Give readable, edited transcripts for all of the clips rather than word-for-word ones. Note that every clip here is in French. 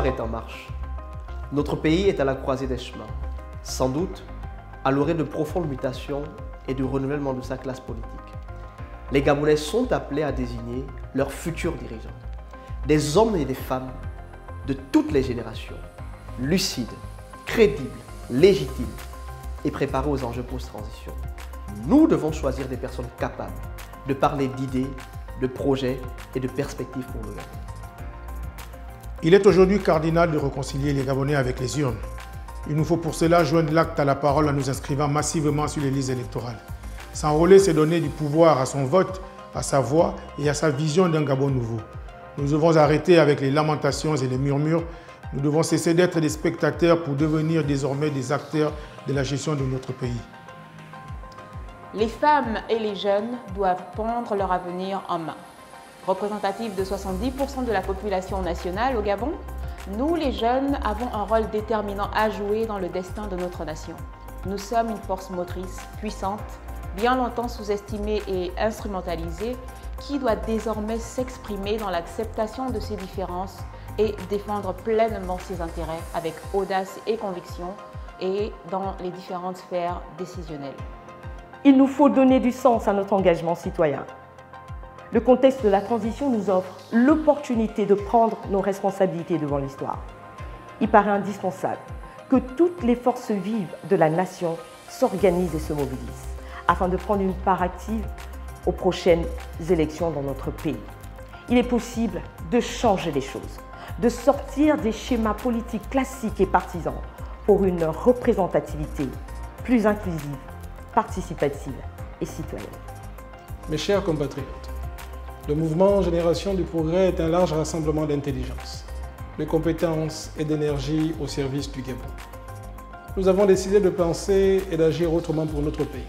L'histoire est en marche. Notre pays est à la croisée des chemins. Sans doute, à l'orée de profondes mutations et de renouvellement de sa classe politique. Les Gabonais sont appelés à désigner leurs futurs dirigeants. Des hommes et des femmes de toutes les générations, lucides, crédibles, légitimes et préparés aux enjeux post-transition. Nous devons choisir des personnes capables de parler d'idées, de projets et de perspectives pour le Gabon. Il est aujourd'hui cardinal de réconcilier les Gabonais avec les urnes. Il nous faut pour cela joindre l'acte à la parole en nous inscrivant massivement sur les listes électorales. S'enrôler, c'est donner du pouvoir à son vote, à sa voix et à sa vision d'un Gabon nouveau. Nous devons arrêter avec les lamentations et les murmures. Nous devons cesser d'être des spectateurs pour devenir désormais des acteurs de la gestion de notre pays. Les femmes et les jeunes doivent prendre leur avenir en main. Représentatifs de 70% de la population nationale au Gabon, nous les jeunes avons un rôle déterminant à jouer dans le destin de notre nation. Nous sommes une force motrice puissante, bien longtemps sous-estimée et instrumentalisée, qui doit désormais s'exprimer dans l'acceptation de ses différences et défendre pleinement ses intérêts avec audace et conviction et dans les différentes sphères décisionnelles. Il nous faut donner du sens à notre engagement citoyen. Le contexte de la transition nous offre l'opportunité de prendre nos responsabilités devant l'histoire. Il paraît indispensable que toutes les forces vives de la nation s'organisent et se mobilisent afin de prendre une part active aux prochaines élections dans notre pays. Il est possible de changer les choses, de sortir des schémas politiques classiques et partisans pour une représentativité plus inclusive, participative et citoyenne. Mes chers compatriotes, le mouvement Génération du Progrès est un large rassemblement d'intelligence, de compétences et d'énergie au service du Gabon. Nous avons décidé de penser et d'agir autrement pour notre pays,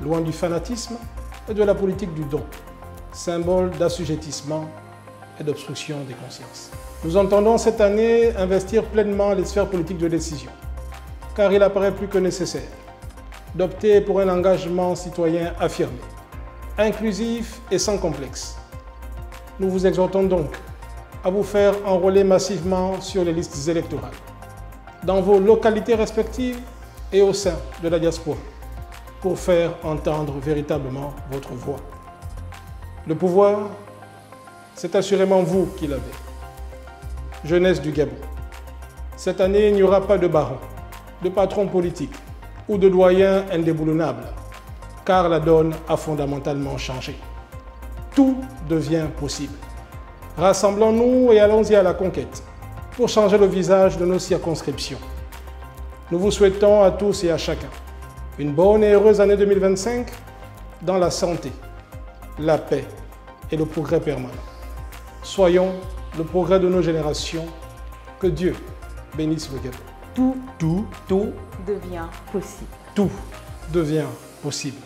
loin du fanatisme et de la politique du don, symbole d'assujettissement et d'obstruction des consciences. Nous entendons cette année investir pleinement les sphères politiques de décision, car il apparaît plus que nécessaire d'opter pour un engagement citoyen affirmé, inclusif et sans complexe. Nous vous exhortons donc à vous faire enrôler massivement sur les listes électorales, dans vos localités respectives et au sein de la diaspora, pour faire entendre véritablement votre voix. Le pouvoir, c'est assurément vous qui l'avez. Jeunesse du Gabon, cette année, il n'y aura pas de baron, de patron politique ou de doyen indéboulonnable, car la donne a fondamentalement changé. Tout devient possible. Rassemblons-nous et allons-y à la conquête pour changer le visage de nos circonscriptions. Nous vous souhaitons à tous et à chacun une bonne et heureuse année 2025 dans la santé, la paix et le progrès permanent. Soyons le progrès de nos générations. Que Dieu bénisse le Gabon. Tout devient possible. Tout devient possible.